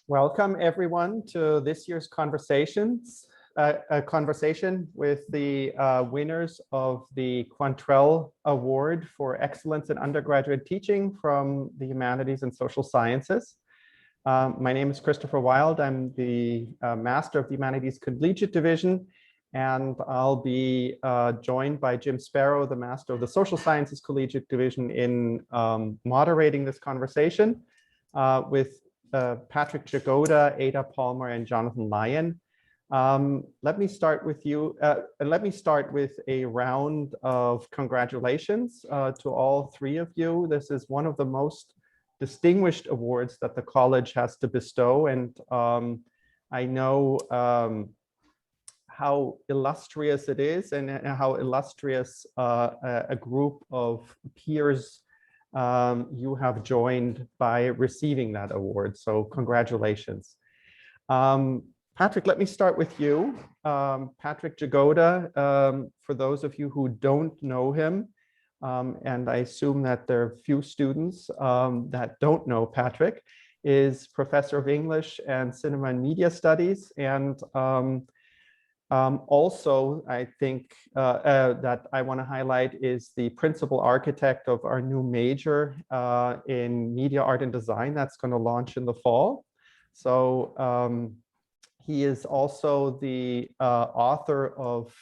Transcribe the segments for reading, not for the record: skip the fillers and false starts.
Welcome everyone to this year's a conversation with the winners of the Quantrell Award for Excellence in Undergraduate Teaching from the Humanities and Social Sciences. My name is Christopher Wild. I'm the Master of the Humanities Collegiate Division, and I'll be joined by Jim Sparrow, the Master of the Social Sciences Collegiate Division, in moderating this conversation with Patrick Jagoda, Ada Palmer, and Jonathan Lyon. Let me start with you, and let me start with a round of congratulations to all three of you. This is one of the most distinguished awards that the college has to bestow, and I know how illustrious it is, and how illustrious a group of peers you have joined by receiving that award. So congratulations. Patrick, let me start with you. Patrick Jagoda, for those of you who don't know him, and I assume that there are few students that don't know Patrick, is Professor of English and Cinema and Media Studies, and also, I think that I want to highlight is the principal architect of our new major in media art and design that's going to launch in the fall. So he is also the author of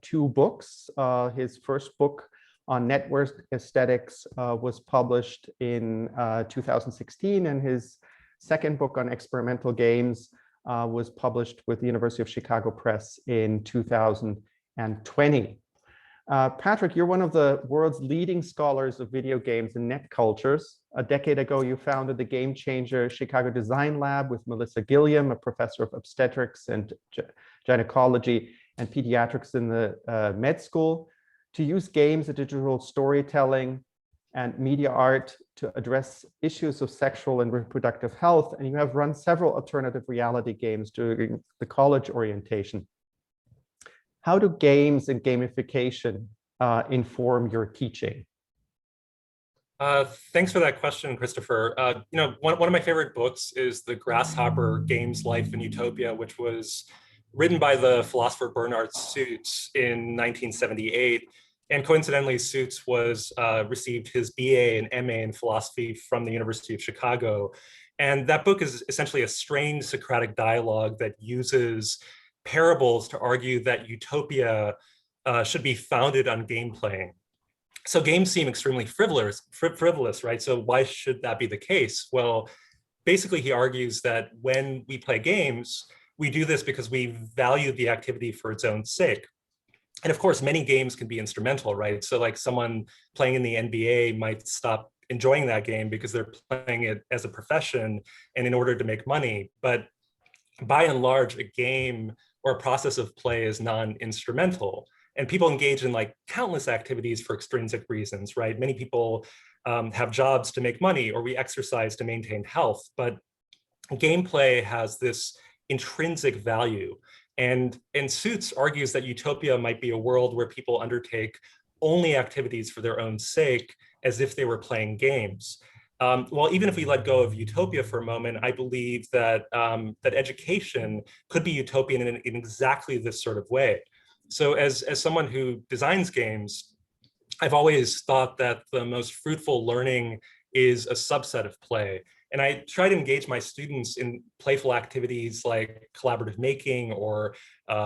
two books. His first book on network aesthetics was published in 2016, and his second book on experimental games was published with the University of Chicago Press in 2020. Patrick, you're one of the world's leading scholars of video games and net cultures. A decade ago, you founded the Game Changer Chicago Design Lab with Melissa Gilliam, a professor of obstetrics and gynecology and pediatrics in the med school, to use games and digital storytelling and media art to address issues of sexual and reproductive health. And you have run several alternative reality games during the college orientation. How do games and gamification inform your teaching? Thanks for that question, Christopher. You know, one of my favorite books is The Grasshopper Games, Life in Utopia, which was written by the philosopher Bernard Suits in 1978. And coincidentally, Suits received his BA and MA in philosophy from the University of Chicago. And that book is essentially a strange Socratic dialogue that uses parables to argue that utopia should be founded on game playing. So games seem extremely frivolous, right? So why should that be the case? Well, basically he argues that when we play games, we do this because we value the activity for its own sake. And of course, many games can be instrumental, right? So like someone playing in the NBA might stop enjoying that game because they're playing it as a profession and in order to make money. But by and large, a game or a process of play is non-instrumental. And people engage in like countless activities for extrinsic reasons, right? Many people have jobs to make money, or we exercise to maintain health. But gameplay has this intrinsic value. And Suits argues that utopia might be a world where people undertake only activities for their own sake, as if they were playing games. Well, even if we let go of utopia for a moment, I believe that that education could be utopian in exactly this sort of way. So as someone who designs games, I've always thought that the most fruitful learning is a subset of play. And I try to engage my students in playful activities like collaborative making or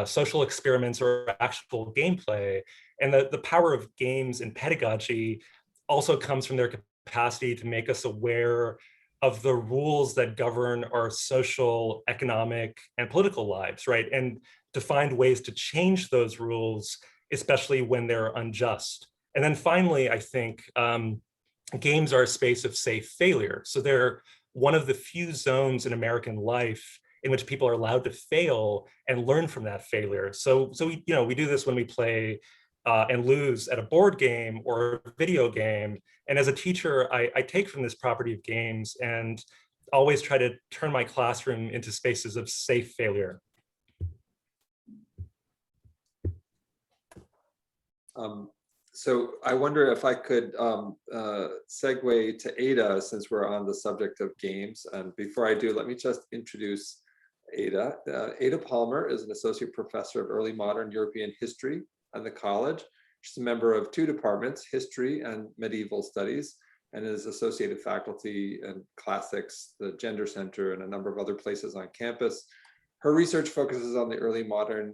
social experiments or actual gameplay. And the power of games in pedagogy also comes from their capacity to make us aware of the rules that govern our social, economic, and political lives, right? And to find ways to change those rules, especially when they're unjust. And then finally, I think games are a space of safe failure. So they're one of the few zones in American life in which people are allowed to fail and learn from that failure. So we do this when we play and lose at a board game or a video game. And as a teacher, I take from this property of games and always try to turn my classroom into spaces of safe failure. So I wonder if I could segue to Ada, since we're on the subject of games. And before I do, let me just introduce Ada. Ada Palmer is an associate professor of early modern European history at the college. She's a member of two departments, history and medieval studies, and is associated faculty in classics, the Gender Center, and a number of other places on campus. Her research focuses on the early modern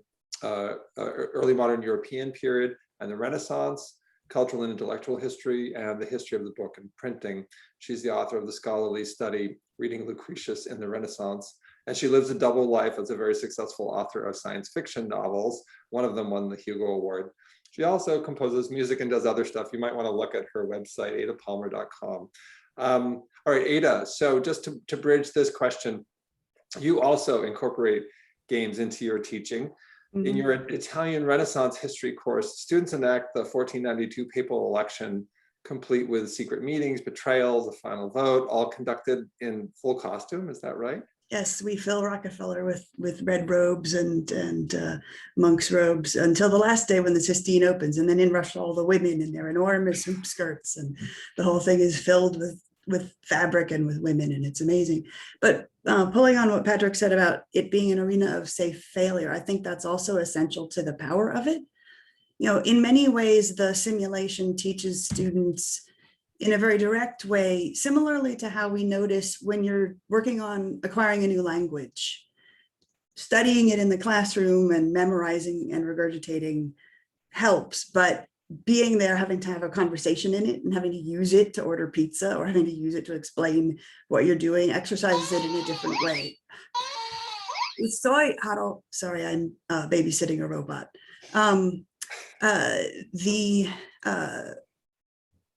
European period and the Renaissance, cultural and intellectual history, and the history of the book and printing. She's the author of the scholarly study, Reading Lucretius in the Renaissance, and she lives a double life as a very successful author of science fiction novels. One of them won the Hugo Award. She also composes music and does other stuff. You might want to look at her website, adapalmer.com. All right, Ada, so just to bridge this question, you also incorporate games into your teaching. In your Italian Renaissance history course, students enact the 1492 papal election, complete with secret meetings, betrayals, a final vote, all conducted in full costume. Is that right? Yes, we fill Rockefeller with red robes and monk's robes until the last day when the Sistine opens, and then in rush all the women in their enormous hoop skirts, and the whole thing is filled with fabric and with women, and it's amazing. But pulling on what Patrick said about it being an arena of safe failure, I think that's also essential to the power of it. You know, in many ways, the simulation teaches students in a very direct way, similarly to how we notice when you're working on acquiring a new language. Studying it in the classroom and memorizing and regurgitating helps, but being there, having to have a conversation in it and having to use it to order pizza or having to use it to explain what you're doing exercises it in a different way. Sorry, I'm babysitting a robot.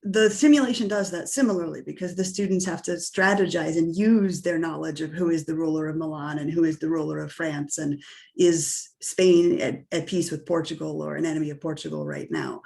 The simulation does that similarly, because the students have to strategize and use their knowledge of who is the ruler of Milan and who is the ruler of France, and is Spain at peace with Portugal or an enemy of Portugal right now.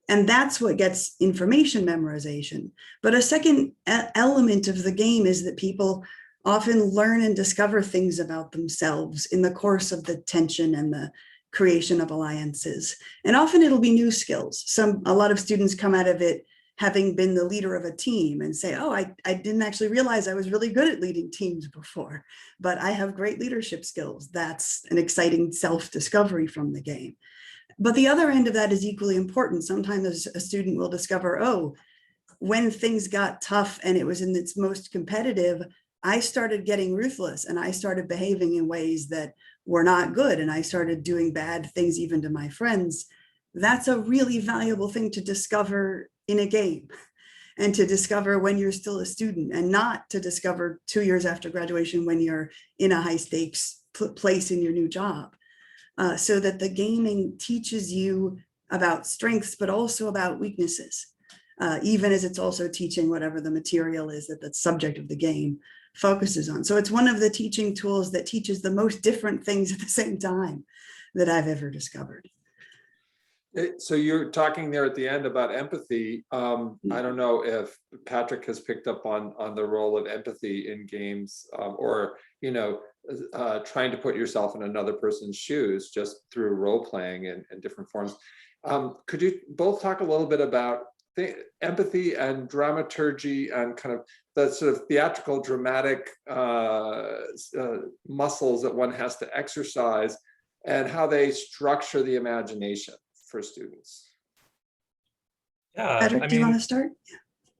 And that's what gets information memorization. But a second element of the game is that people often learn and discover things about themselves in the course of the tension and the creation of alliances. And often it'll be new skills. A lot of students come out of it having been the leader of a team and say, oh, I didn't actually realize I was really good at leading teams before, but I have great leadership skills. That's an exciting self-discovery from the game. But the other end of that is equally important. Sometimes a student will discover, oh, when things got tough and it was in its most competitive, I started getting ruthless and I started behaving in ways that were not good. And I started doing bad things even to my friends. That's a really valuable thing to discover in a game, and to discover when you're still a student, and not to discover 2 years after graduation when you're in a high stakes place in your new job. So that the gaming teaches you about strengths, but also about weaknesses, even as it's also teaching whatever the material is that the subject of the game focuses on. So it's one of the teaching tools that teaches the most different things at the same time that I've ever discovered. So you're talking there at the end about empathy. I don't know if Patrick has picked up on the role of empathy in games, or trying to put yourself in another person's shoes just through role playing in different forms. Could you both talk a little bit about the empathy and dramaturgy and kind of the sort of theatrical, dramatic muscles that one has to exercise, and how they structure the imagination for students? Yeah, Patrick, do you want to start?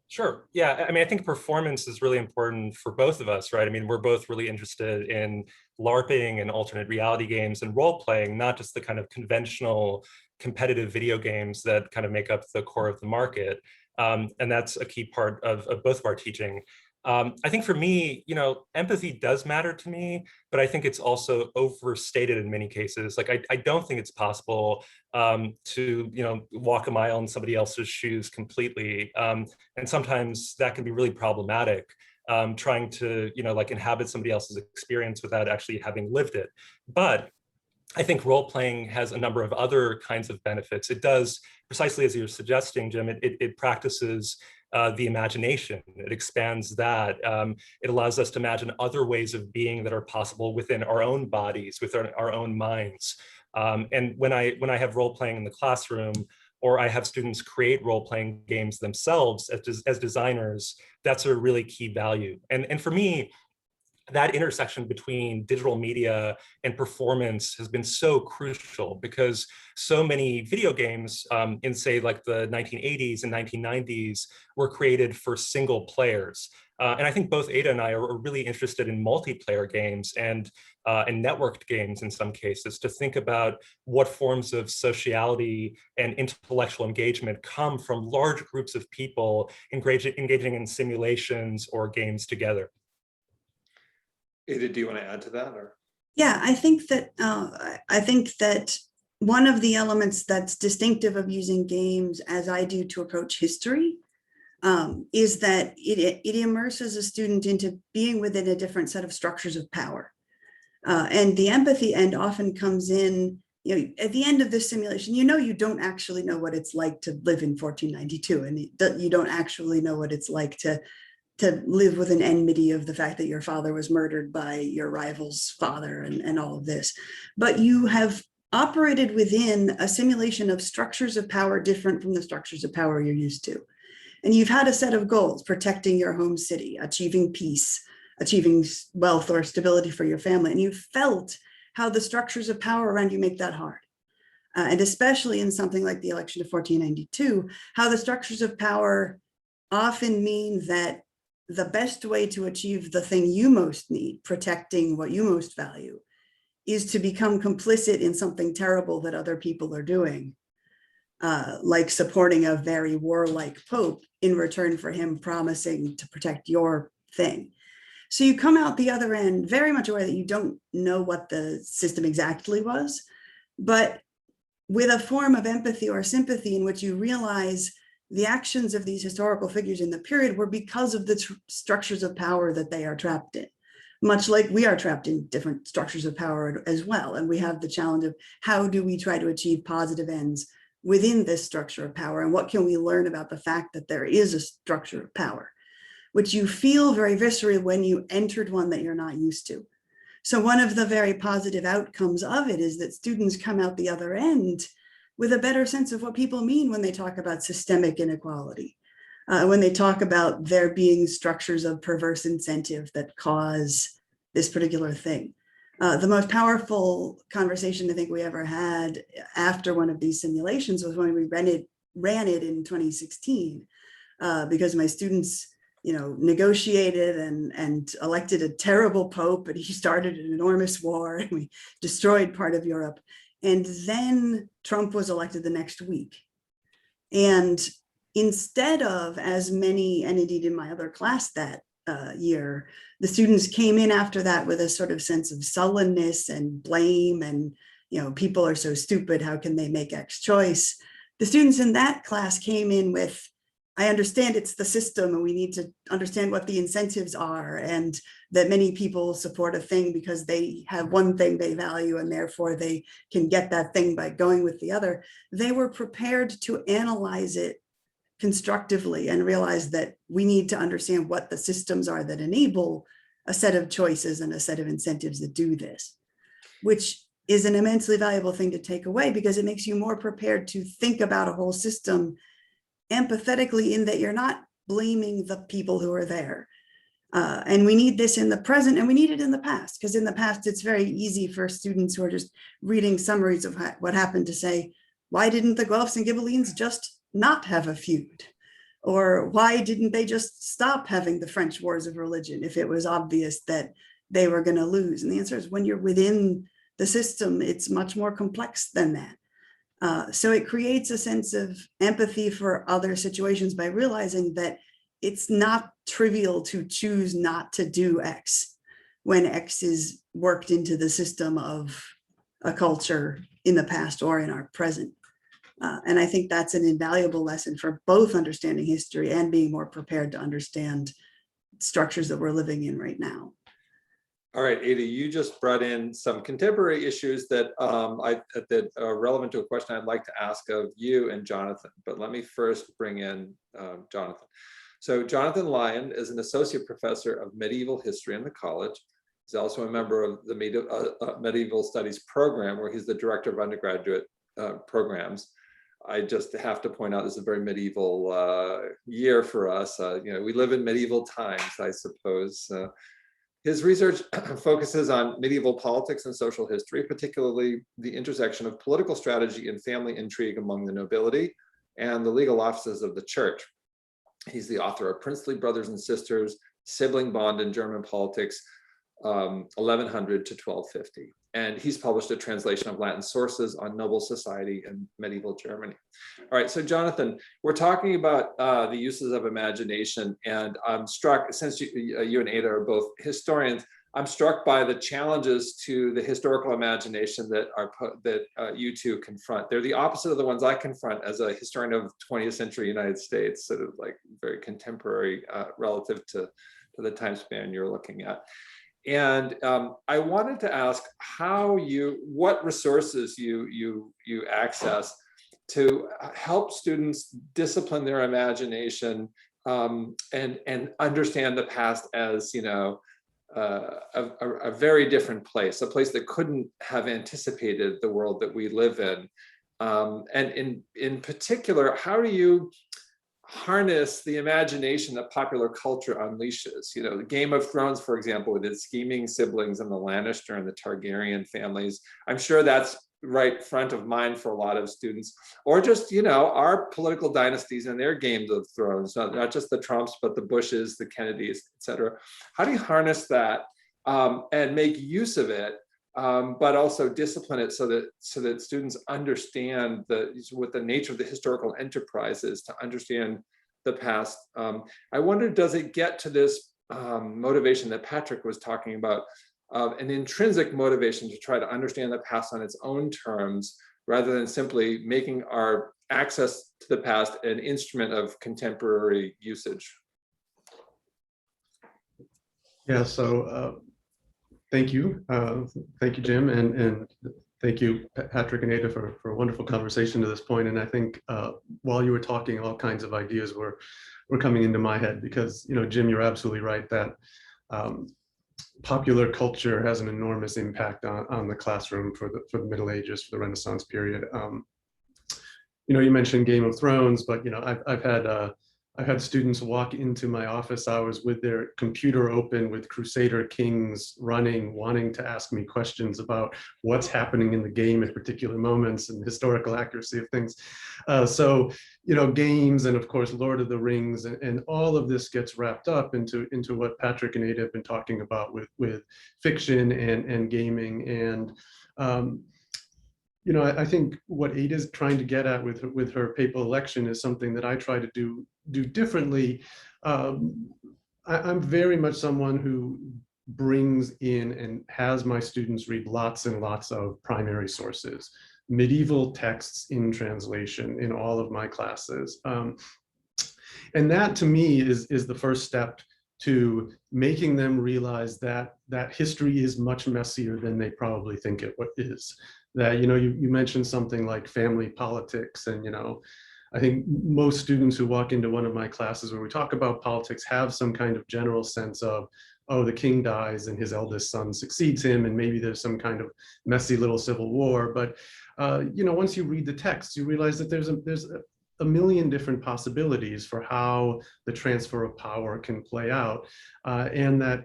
Sure. Yeah, I mean, I think performance is really important for both of us, right? I mean, we're both really interested in LARPing and alternate reality games and role playing, not just the kind of conventional competitive video games that kind of make up the core of the market. And that's a key part of both of our teaching. I think for me, empathy does matter to me, but I think it's also overstated in many cases. Like, I don't think it's possible to, walk a mile in somebody else's shoes completely. And sometimes that can be really problematic, trying to, like inhabit somebody else's experience without actually having lived it. But I think role playing has a number of other kinds of benefits. It does, precisely as you're suggesting, Jim, it practices the imagination. It expands that. It allows us to imagine other ways of being that are possible within our own bodies, within our own minds. And when I have role playing in the classroom, or I have students create role-playing games themselves as designers, that's a really key value. And for me, that intersection between digital media and performance has been so crucial, because so many video games in, say, like the 1980s and 1990s were created for single players. And I think both Ada and I are really interested in multiplayer games and networked games in some cases, to think about what forms of sociality and intellectual engagement come from large groups of people engaging in simulations or games together. Ada, do you want to add to that? Or? Yeah, I think that one of the elements that's distinctive of using games, as I do to approach history, is that it immerses a student into being within a different set of structures of power. And the empathy end often comes in, at the end of this simulation, you don't actually know what it's like to live in 1492, and you don't actually know what it's like to live with an enmity of the fact that your father was murdered by your rival's father and all of this. But you have operated within a simulation of structures of power different from the structures of power you're used to. And you've had a set of goals: protecting your home city, achieving peace, achieving wealth or stability for your family. And you've felt how the structures of power around you make that hard. And especially in something like the election of 1492, how the structures of power often mean that the best way to achieve the thing you most need, protecting what you most value, is to become complicit in something terrible that other people are doing, like supporting a very warlike pope in return for him promising to protect your thing. So you come out the other end very much aware that you don't know what the system exactly was, but with a form of empathy or sympathy in which you realize the actions of these historical figures in the period were because of the structures of power that they are trapped in, much like we are trapped in different structures of power as well. And we have the challenge of how do we try to achieve positive ends within this structure of power, and what can we learn about the fact that there is a structure of power, which you feel very viscerally when you entered one that you're not used to. So one of the very positive outcomes of it is that students come out the other end with a better sense of what people mean when they talk about systemic inequality, when they talk about there being structures of perverse incentive that cause this particular thing. The most powerful conversation I think we ever had after one of these simulations was when we ran it in 2016, because my students negotiated and elected a terrible pope, and he started an enormous war, and we destroyed part of Europe. And then Trump was elected the next week. And instead of, as many, and indeed in my other class that year, the students came in after that with a sort of sense of sullenness and blame, and people are so stupid, how can they make X choice? The students in that class came in with, I understand it's the system, and we need to understand what the incentives are, and that many people support a thing because they have one thing they value, and therefore they can get that thing by going with the other. They were prepared to analyze it constructively and realize that we need to understand what the systems are that enable a set of choices and a set of incentives that do this, which is an immensely valuable thing to take away, because it makes you more prepared to think about a whole system empathetically, in that you're not blaming the people who are there. And we need this in the present, and we need it in the past, because in the past, it's very easy for students who are just reading summaries of what happened to say, why didn't the Guelphs and Ghibellines just not have a feud? Or why didn't they just stop having the French wars of religion if it was obvious that they were going to lose? And the answer is, when you're within the system, it's much more complex than that. So it creates a sense of empathy for other situations by realizing that it's not trivial to choose not to do X when X is worked into the system of a culture in the past or in our present. And I think that's an invaluable lesson for both understanding history and being more prepared to understand structures that we're living in right now. All right, Ada, you just brought in some contemporary issues that that are relevant to a question I'd like to ask of you and Jonathan. But let me first bring in Jonathan. So Jonathan Lyon is an associate professor of medieval history in the college. He's also a member of the medieval studies program, where he's the director of undergraduate programs. I just have to point out this is a very medieval year for us. We live in medieval times, I suppose. His research focuses on medieval politics and social history, particularly the intersection of political strategy and family intrigue among the nobility and the legal offices of the church. He's the author of Princely Brothers and Sisters, Sibling Bond in German Politics, 1100 to 1250. And he's published a translation of Latin sources on noble society in medieval Germany. All right, so Jonathan, we're talking about the uses of imagination, and I'm struck, since you and Ada are both historians, I'm struck by the challenges to the historical imagination that you two confront. They're the opposite of the ones I confront as a historian of 20th century United States, sort of like very contemporary relative to the time span you're looking at. And I wanted to ask what resources you access to help students discipline their imagination and understand the past as, a very different place, a place that couldn't have anticipated the world that we live in. And in particular, how do you harness the imagination that popular culture unleashes? The Game of Thrones, for example, with its scheming siblings and the Lannister and the Targaryen families. I'm sure that's right front of mind for a lot of students, or just, our political dynasties and their Games of Thrones, not just the Trumps, but the Bushes, the Kennedys, etc. How do you harness that and make use of it, but also discipline it so that students understand what the nature of the historical enterprise is, to understand the past? I wonder, does it get to this motivation that Patrick was talking about, an intrinsic motivation to try to understand the past on its own terms, rather than simply making our access to the past an instrument of contemporary usage? Yeah, so thank you, Jim, and thank you, Patrick and Ada, for a wonderful conversation to this point. And I think while you were talking, all kinds of ideas were coming into my head, because, Jim, you're absolutely right that popular culture has an enormous impact on the classroom for the Middle Ages, for the Renaissance period. You mentioned Game of Thrones, but I've had students walk into my office hours with their computer open, with Crusader kings running, wanting to ask me questions about what's happening in the game at particular moments and historical accuracy of things. So, games, and of course, Lord of the Rings, and all of this gets wrapped up into what Patrick and Ada have been talking about with fiction and gaming. And I think what Ada's trying to get at with her papal election is something that I try to do differently. I'm very much someone who brings in and has my students read lots and lots of primary sources, medieval texts in translation in all of my classes. And that, to me, is the first step to making them realize that history is much messier than they probably think it is. That, you mentioned something like family politics, and, I think most students who walk into one of my classes where we talk about politics have some kind of general sense of, oh, the king dies and his eldest son succeeds him, and maybe there's some kind of messy little civil war. But, once you read the text, you realize that there's a million different possibilities for how the transfer of power can play out, and that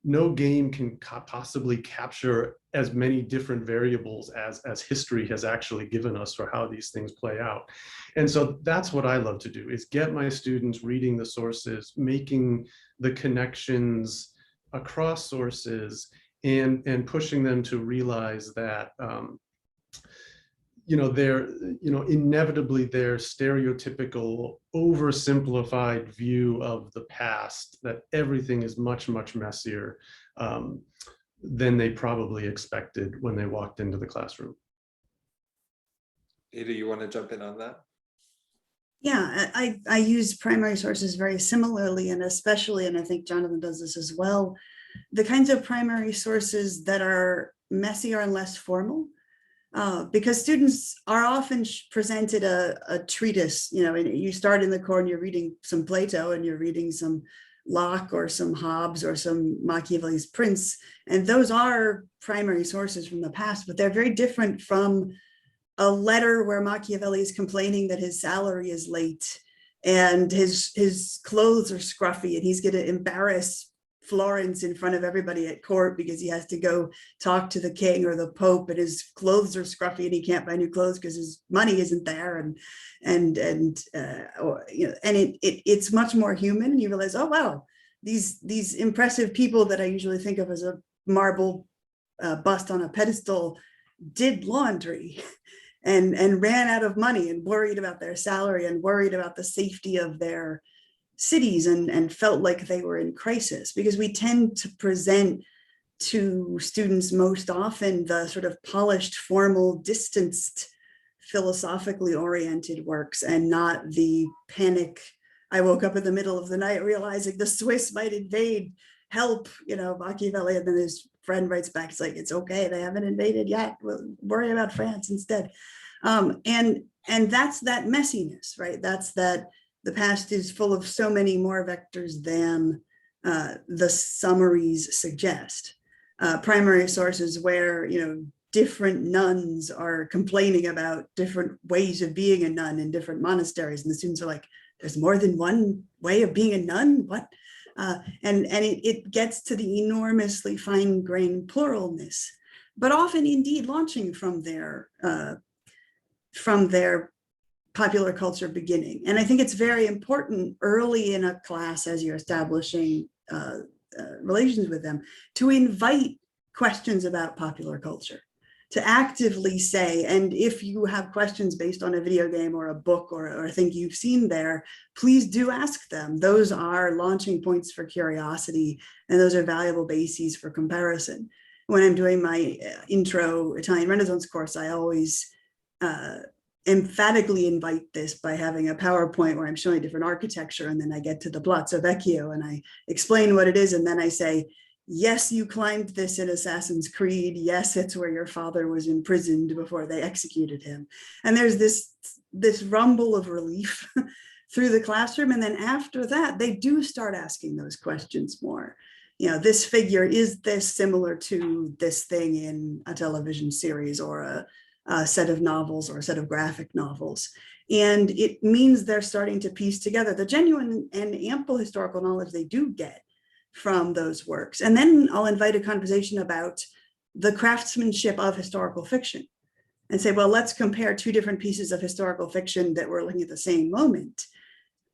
no game can possibly capture as many different variables as history has actually given us for how these things play out. And so that's what I love to do, is get my students reading the sources, making the connections across sources, and pushing them to realize that inevitably their stereotypical, oversimplified view of the past, that everything is much, much messier than they probably expected when they walked into the classroom. Ada, you want to jump in on that? Yeah, I use primary sources very similarly, and especially, and I think Jonathan does this as well, the kinds of primary sources that are messier and less formal. Because students are often presented a treatise, you start in the core and you're reading some Plato, and you're reading some Locke or some Hobbes or some Machiavelli's Prince, and those are primary sources from the past, but they're very different from a letter where Machiavelli is complaining that his salary is late and his clothes are scruffy and he's going to embarrass Florence in front of everybody at court because he has to go talk to the king or the pope, and his clothes are scruffy and he can't buy new clothes because his money isn't there, and it's much more human, and you realize, oh wow, these impressive people that I usually think of as a marble bust on a pedestal did laundry and ran out of money and worried about their salary and worried about the safety of their cities and felt like they were in crisis, because we tend to present to students most often the sort of polished, formal, distanced, philosophically oriented works, and not the panic. I woke up in the middle of the night realizing the Swiss might invade, help, Machiavelli, and then his friend writes back, it's like, it's okay, they haven't invaded yet, we'll worry about France instead. And that's that messiness, right? That's that the past is full of so many more vectors than the summaries suggest. Primary sources where, different nuns are complaining about different ways of being a nun in different monasteries. And the students are like, there's more than one way of being a nun? What? And it gets to the enormously fine-grained pluralness, but often indeed launching from their popular culture beginning. And I think it's very important early in a class, as you're establishing relations with them, to invite questions about popular culture, to actively say, and if you have questions based on a video game or a book or a thing you've seen there, please do ask them. Those are launching points for curiosity, and those are valuable bases for comparison. When I'm doing my intro Italian Renaissance course, I always emphatically invite this by having a PowerPoint where I'm showing different architecture, and then I get to the Palazzo Vecchio and I explain what it is, and then I say, yes, you climbed this in Assassin's Creed. Yes, it's where your father was imprisoned before they executed him. And there's this rumble of relief through the classroom. And then after that, they do start asking those questions more. This figure, is this similar to this thing in a television series or a set of novels or a set of graphic novels? And it means they're starting to piece together the genuine and ample historical knowledge they do get from those works. And then I'll invite a conversation about the craftsmanship of historical fiction and say, well, let's compare two different pieces of historical fiction that were looking at the same moment.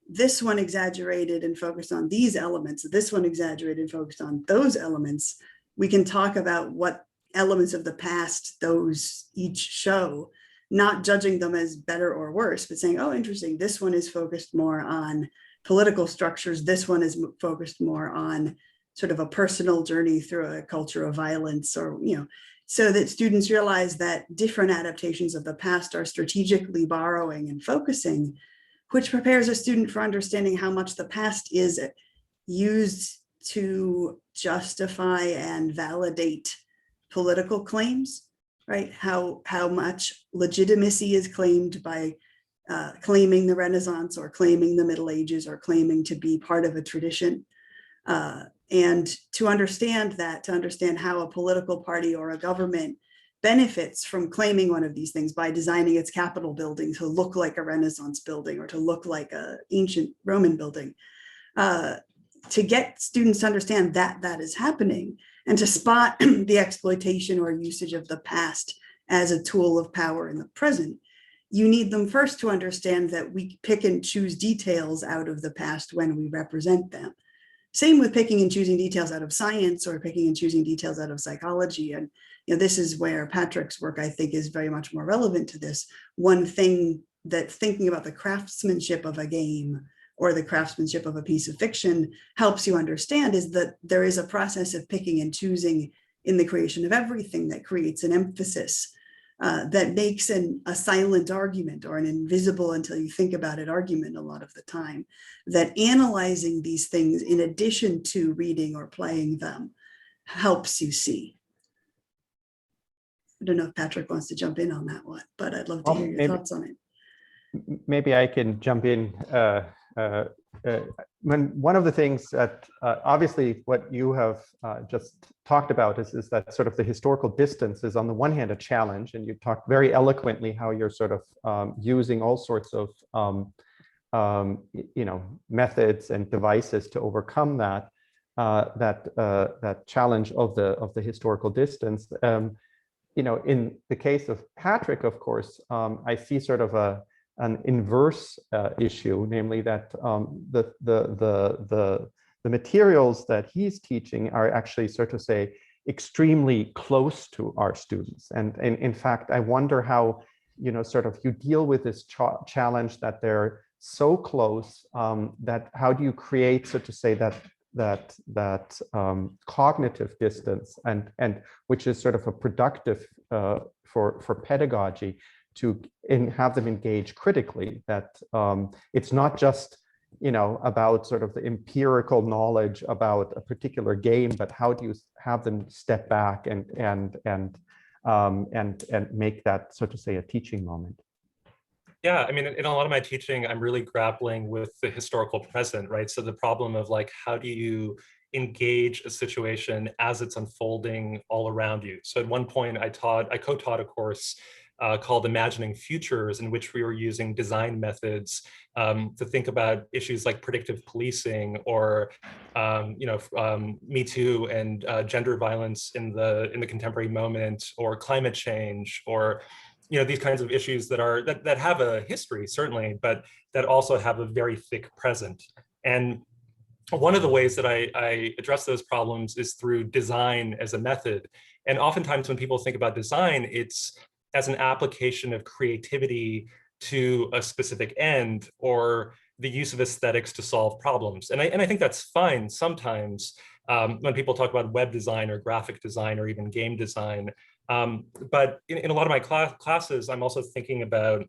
This one exaggerated and focused on these elements. This one exaggerated and focused on those elements. We can talk about what elements of the past those each show, not judging them as better or worse, but saying, oh, interesting, this one is focused more on political structures. This one is focused more on sort of a personal journey through a culture of violence, or, so that students realize that different adaptations of the past are strategically borrowing and focusing, which prepares a student for understanding how much the past is used to justify and validate political claims, right? How much legitimacy is claimed by claiming the Renaissance or claiming the Middle Ages or claiming to be part of a tradition. And to understand that, to understand how a political party or a government benefits from claiming one of these things by designing its Capitol building to look like a Renaissance building or to look like an ancient Roman building, to get students to understand that that is happening and to spot the exploitation or usage of the past as a tool of power in the present. You need them first to understand that we pick and choose details out of the past when we represent them. Same with picking and choosing details out of science or picking and choosing details out of psychology. And this is where Patrick's work, I think, is very much more relevant to this. One thing that thinking about the craftsmanship of a game or the craftsmanship of a piece of fiction helps you understand is that there is a process of picking and choosing in the creation of everything that creates an emphasis that makes a silent argument or an invisible until you think about it argument a lot of the time, that analyzing these things in addition to reading or playing them helps you see. I don't know if Patrick wants to jump in on that one, but I'd love to hear your thoughts on it. Maybe I can jump in. one of the things that obviously what you have just talked about is that sort of the historical distance is on the one hand a challenge, and you talked very eloquently how you're sort of using all sorts of methods and devices to overcome that that challenge of the historical distance. In the case of Patrick, of course, I see sort of an inverse issue, namely that the materials that he's teaching are actually, so to say, extremely close to our students. And in fact, I wonder how, sort of you deal with this challenge that they're so close, that how do you create, so to say, that cognitive distance, and which is sort of a productive for pedagogy, to have them engage critically, that it's not just about sort of the empirical knowledge about a particular game, but how do you have them step back and make that, so to say, a teaching moment. Yeah, I mean, in a lot of my teaching, I'm really grappling with the historical present, right? So the problem of like, how do you engage a situation as it's unfolding all around you? So at one point I co-taught a course called Imagining Futures, in which we were using design methods to think about issues like predictive policing, or Me Too and gender violence in the contemporary moment, or climate change, or these kinds of issues that have a history, certainly, but that also have a very thick present. And one of the ways that I address those problems is through design as a method. And oftentimes when people think about design, it's as an application of creativity to a specific end, or the use of aesthetics to solve problems. And I think that's fine sometimes when people talk about web design or graphic design or even game design. But in a lot of my classes, I'm also thinking about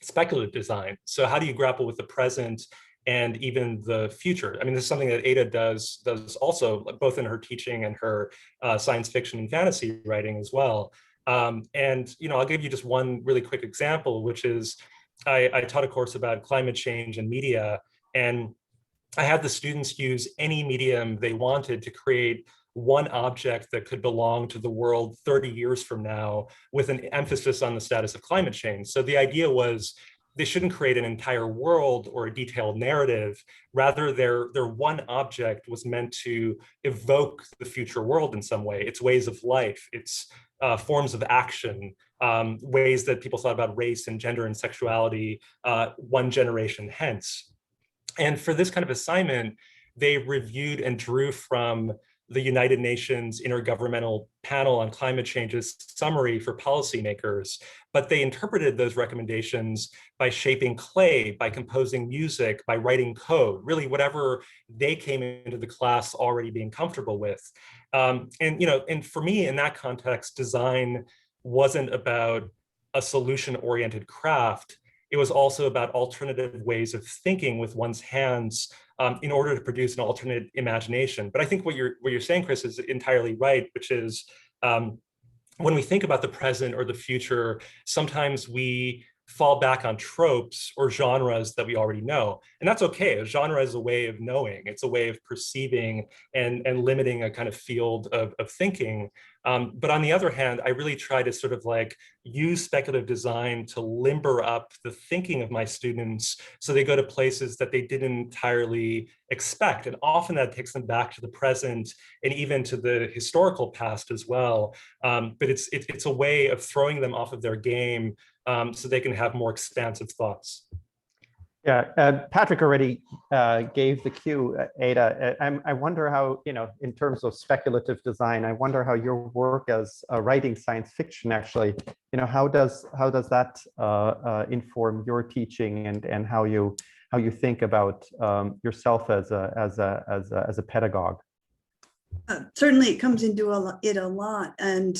speculative design. So how do you grapple with the present and even the future? I mean, this is something that Ada does also, both in her teaching and her science fiction and fantasy writing as well. And I'll give you just one really quick example, which is I taught a course about climate change and media, and I had the students use any medium they wanted to create one object that could belong to the world 30 years from now, with an emphasis on the status of climate change. So the idea was they shouldn't create an entire world or a detailed narrative. Rather, their one object was meant to evoke the future world in some way. It's ways of life, it's forms of action, ways that people thought about race and gender and sexuality one generation hence. And for this kind of assignment, they reviewed and drew from the United Nations Intergovernmental Panel on Climate Change's summary for policymakers, but they interpreted those recommendations by shaping clay, by composing music, by writing code, really whatever they came into the class already being comfortable with. And for me, in that context, design wasn't about a solution-oriented craft. It was also about alternative ways of thinking with one's hands in order to produce an alternate imagination. But I think what you're saying, Chris, is entirely right, which is when we think about the present or the future, sometimes we fall back on tropes or genres that we already know. And that's okay. A genre is a way of knowing. It's a way of perceiving and limiting a kind of field of thinking. But on the other hand, I really try to sort of like use speculative design to limber up the thinking of my students so they go to places that they didn't entirely expect. And often that takes them back to the present and even to the historical past as well. But it's a way of throwing them off of their game so they can have more expansive thoughts. Yeah, Patrick already gave the cue, Ada. I wonder how, in terms of speculative design, I wonder how your work as writing science fiction actually, how does that inform your teaching and how you think about yourself as a pedagogue? Certainly, it comes into it a lot, and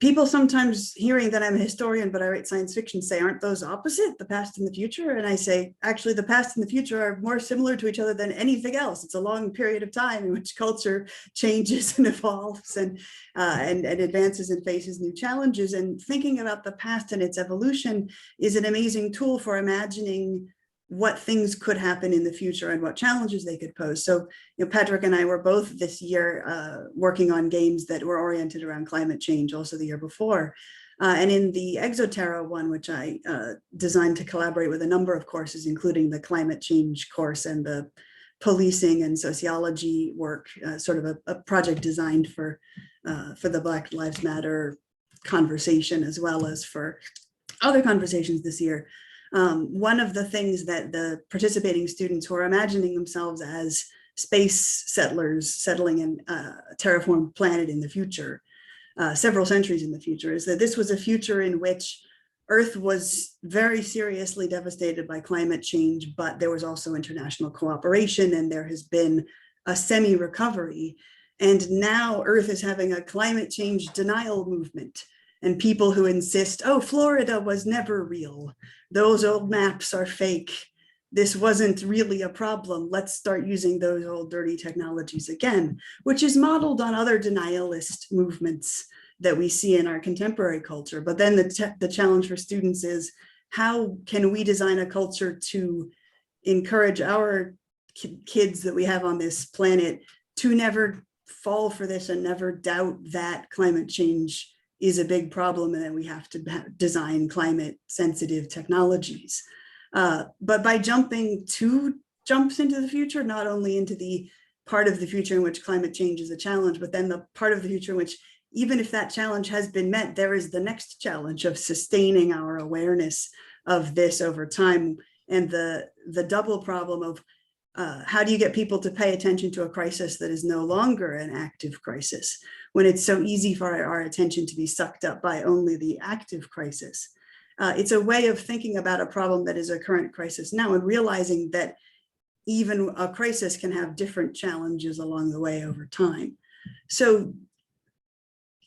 people sometimes, hearing that I'm a historian, but I write science fiction, say, aren't those opposite, the past and the future? And I say, actually, the past and the future are more similar to each other than anything else. It's a long period of time in which culture changes and evolves and advances and faces new challenges. And thinking about the past and its evolution is an amazing tool for imagining what things could happen in the future and what challenges they could pose. So, Patrick and I were both this year working on games that were oriented around climate change, also the year before. And in the Exoterra one, which I designed to collaborate with a number of courses, including the climate change course and the policing and sociology work, sort of a project designed for the Black Lives Matter conversation, as well as for other conversations this year. One of the things that the participating students who are imagining themselves as space settlers settling in a terraformed planet in the future, several centuries in the future, is that this was a future in which Earth was very seriously devastated by climate change, but there was also international cooperation, and there has been a semi-recovery. And now Earth is having a climate change denial movement, and people who insist, oh, Florida was never real. Those old maps are fake. This wasn't really a problem. Let's start using those old dirty technologies again, which is modeled on other denialist movements that we see in our contemporary culture. But then the challenge for students is, how can we design a culture to encourage our kids that we have on this planet to never fall for this and never doubt that climate change is a big problem and that we have to design climate sensitive technologies. But by jumping 2 jumps into the future, not only into the part of the future in which climate change is a challenge, but then the part of the future in which, even if that challenge has been met, there is the next challenge of sustaining our awareness of this over time. And the double problem of how do you get people to pay attention to a crisis that is no longer an active crisis, when it's so easy for our attention to be sucked up by only the active crisis? It's a way of thinking about a problem that is a current crisis now, and realizing that even a crisis can have different challenges along the way over time. So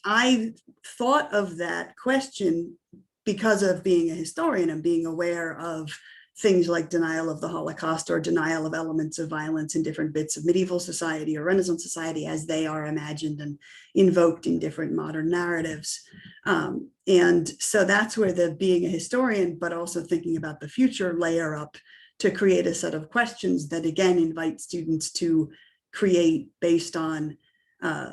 I thought of that question because of being a historian and being aware of things like denial of the Holocaust or denial of elements of violence in different bits of medieval society or Renaissance society as they are imagined and invoked in different modern narratives. And so that's where the being a historian, but also thinking about the future, layer up to create a set of questions that again invite students to create based on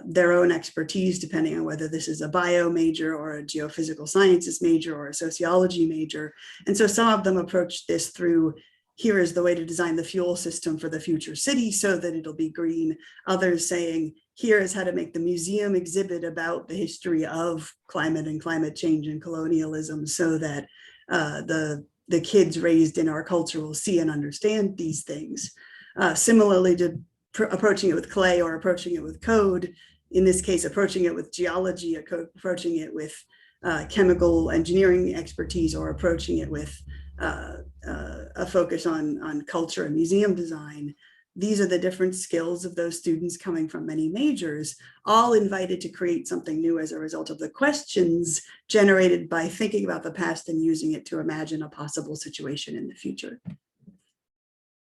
their own expertise, depending on whether this is a bio major or a geophysical sciences major or a sociology major. And so some of them approach this through, here is the way to design the fuel system for the future city so that it'll be green. Others saying, here is how to make the museum exhibit about the history of climate and climate change and colonialism so that the kids raised in our culture will see and understand these things. Similarly to approaching it with clay or approaching it with code, in this case, approaching it with geology, approaching it with chemical engineering expertise, or approaching it with a focus on culture and museum design. These are the different skills of those students coming from many majors, all invited to create something new as a result of the questions generated by thinking about the past and using it to imagine a possible situation in the future.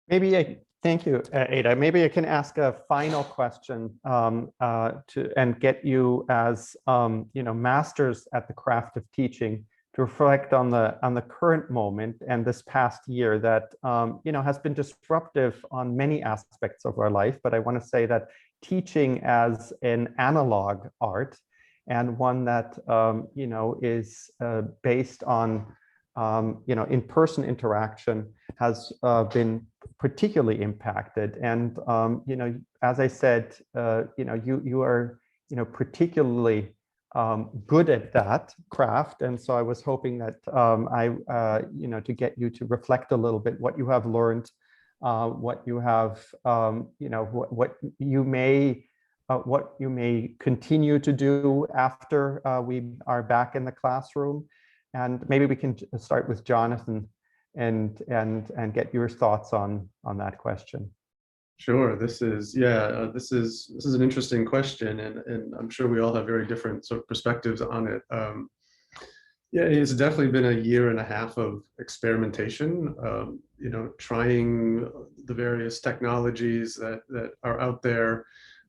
Thank you, Ada. Maybe I can ask a final question and get you as masters at the craft of teaching to reflect on the current moment and this past year that has been disruptive on many aspects of our life. But I want to say that teaching as an analog art, and one that is based on in-person interaction, has been particularly impacted. And as I said, you are particularly good at that craft, and so I was hoping that to get you to reflect a little bit what you have learned, what you have what you may continue to do after we are back in the classroom. And maybe we can start with Jonathan and get your thoughts on that question. Sure. This is an interesting question, and I'm sure we all have very different sort of perspectives on it. It's definitely been a year and a half of experimentation. Trying the various technologies that are out there.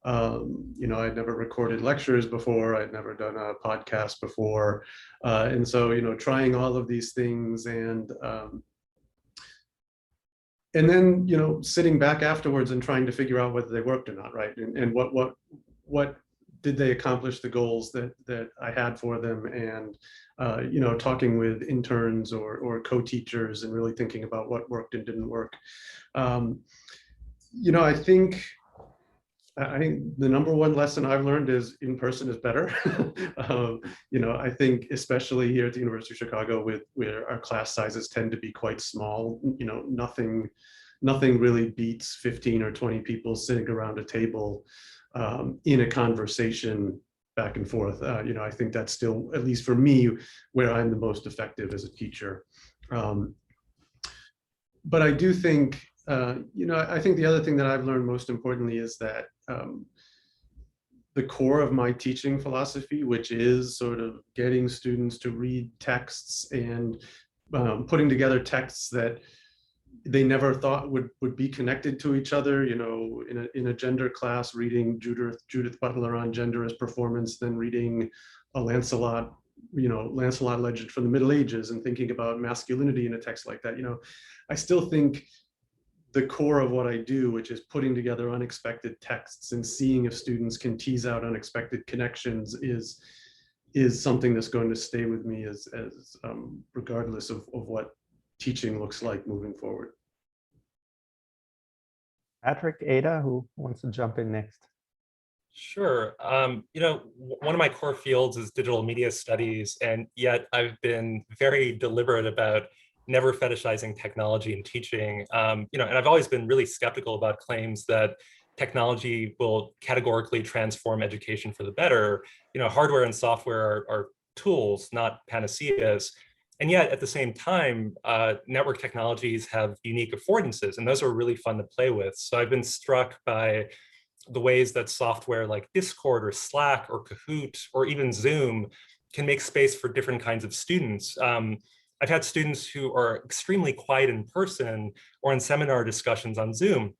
I'd never recorded lectures before. I'd never done a podcast before. And so, trying all of these things and and then, you know, sitting back afterwards and trying to figure out whether they worked or not, right? And what did they accomplish the goals that I had for them? And you know, talking with interns or co-teachers and really thinking about what worked and didn't work. You know, I think the number one lesson I've learned is in person is better. You know, I think especially here at the University of Chicago, where our class sizes tend to be quite small, you know, nothing really beats 15 or 20 people sitting around a table in a conversation back and forth. You know, I think that's still, at least for me, where I'm the most effective as a teacher. But I do think, you know, I think the other thing that I've learned most importantly is that the core of my teaching philosophy, which is sort of getting students to read texts and putting together texts that they never thought would be connected to each other, you know, in a gender class, reading Judith Butler on gender as performance, then reading a Lancelot legend from the Middle Ages and thinking about masculinity in a text like that. You know, I still think the core of what I do, which is putting together unexpected texts and seeing if students can tease out unexpected connections, is something that's going to stay with me as regardless of what teaching looks like moving forward. Patrick, Ada, who wants to jump in next? Sure. You know, one of my core fields is digital media studies, and yet I've been very deliberate about never fetishizing technology in teaching. You know, and I've always been really skeptical about claims that technology will categorically transform education for the better. You know, hardware and software are tools, not panaceas. And yet at the same time, network technologies have unique affordances, and those are really fun to play with. So I've been struck by the ways that software like Discord or Slack or Kahoot or even Zoom can make space for different kinds of students. I've had students who are extremely quiet in person or in seminar discussions on Zoom.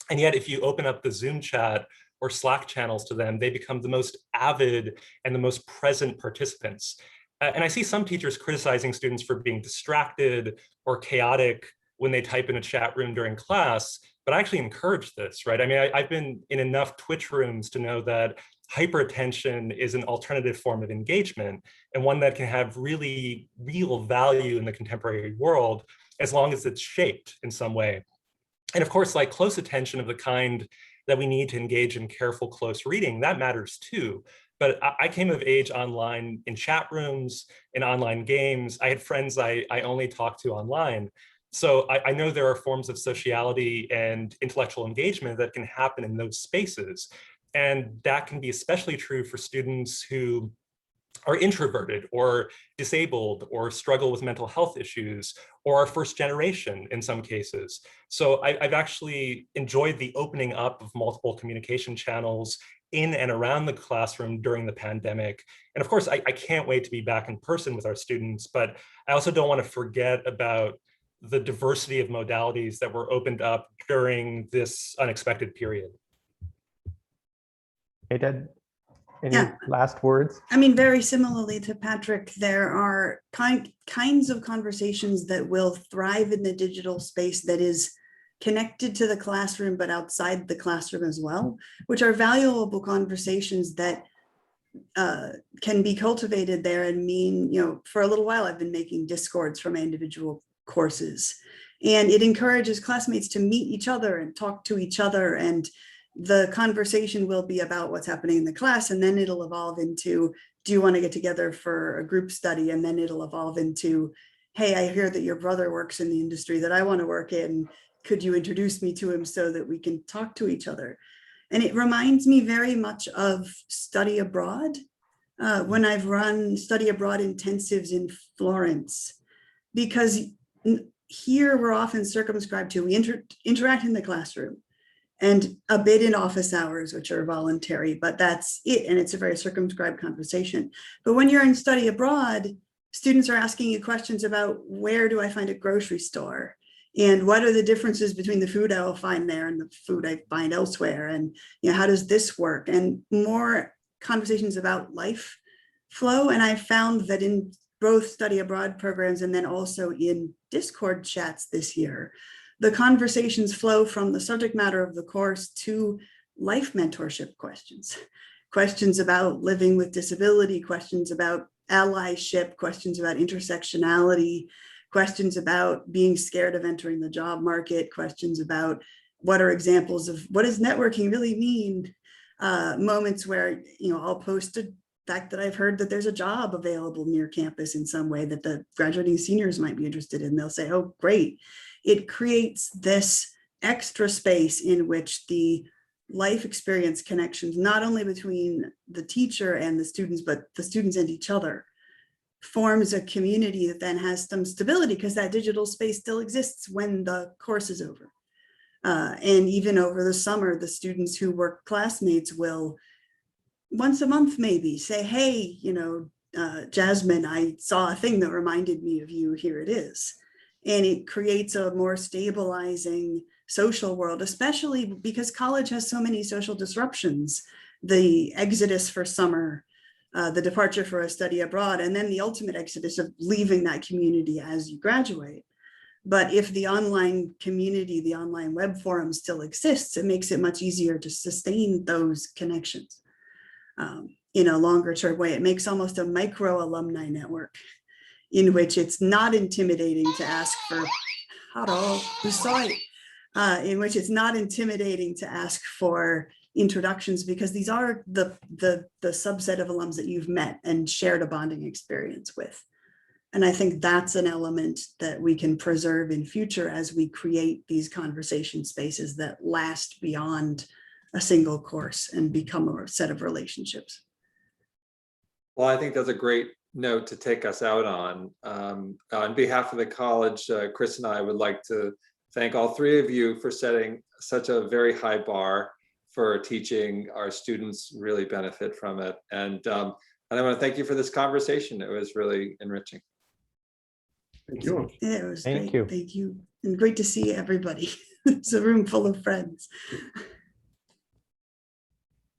And yet if you open up the Zoom chat or Slack channels to them, they become the most avid and the most present participants. And I see some teachers criticizing students for being distracted or chaotic when they type in a chat room during class, but I actually encourage this, right? I mean, I've been in enough Twitch rooms to know that hyperattention is an alternative form of engagement and one that can have really real value in the contemporary world as long as it's shaped in some way. And of course, like close attention of the kind that we need to engage in careful, close reading, that matters too. But I came of age online in chat rooms, in online games. I had friends I only talked to online. So I know there are forms of sociality and intellectual engagement that can happen in those spaces. And that can be especially true for students who are introverted or disabled or struggle with mental health issues or are first generation in some cases. So I've actually enjoyed the opening up of multiple communication channels in and around the classroom during the pandemic. And of course, I can't wait to be back in person with our students, but I also don't want to forget about the diversity of modalities that were opened up during this unexpected period. Ada, any last words? I mean, very similarly to Patrick, there are kinds of conversations that will thrive in the digital space that is connected to the classroom, but outside the classroom as well, which are valuable conversations that can be cultivated there and mean, you know, for a little while I've been making Discords for my individual courses, and it encourages classmates to meet each other and talk to each other, and the conversation will be about what's happening in the class, and then it'll evolve into, do you want to get together for a group study? And then it'll evolve into, hey, I hear that your brother works in the industry that I want to work in. Could you introduce me to him so that we can talk to each other? And it reminds me very much of study abroad, when I've run study abroad intensives in Florence, because here we're often circumscribed to, we interact in the classroom and a bit in office hours, which are voluntary, but that's it. And it's a very circumscribed conversation. But when you're in study abroad, students are asking you questions about, where do I find a grocery store? And what are the differences between the food I will find there and the food I find elsewhere? And, you know, how does this work? And more conversations about life flow. And I found that in both study abroad programs and then also in Discord chats this year, the conversations flow from the subject matter of the course to life mentorship questions, questions about living with disability, questions about allyship, questions about intersectionality, questions about being scared of entering the job market, questions about what are examples of what does networking really mean, moments where, you know, I'll post a fact that I've heard that there's a job available near campus in some way that the graduating seniors might be interested in. They'll say, oh, great. It creates this extra space in which the life experience connections, not only between the teacher and the students, but the students and each other, forms a community that then has some stability because that digital space still exists when the course is over. And even over the summer, the students who were classmates will once a month maybe say, hey, you know, Jasmine, I saw a thing that reminded me of you, here it is. And it creates a more stabilizing social world, especially because college has so many social disruptions, the exodus for summer, the departure for a study abroad, and then the ultimate exodus of leaving that community as you graduate. But if the online community, the online web forum still exists, it makes it much easier to sustain those connections in a longer term way. It makes almost a micro alumni network in which it's not intimidating to ask for, in which it's not intimidating to ask for introductions because these are the subset of alums that you've met and shared a bonding experience with. And I think that's an element that we can preserve in future as we create these conversation spaces that last beyond a single course and become a set of relationships. Well, I think that's a great note to take us out on. On behalf of the college, Chris and I would like to thank all three of you for setting such a very high bar for teaching. Our students really benefit from it. And I want to thank you for this conversation. It was really enriching. Thank you. It was Thank great. you. Thank you. And great to see everybody. It's a room full of friends.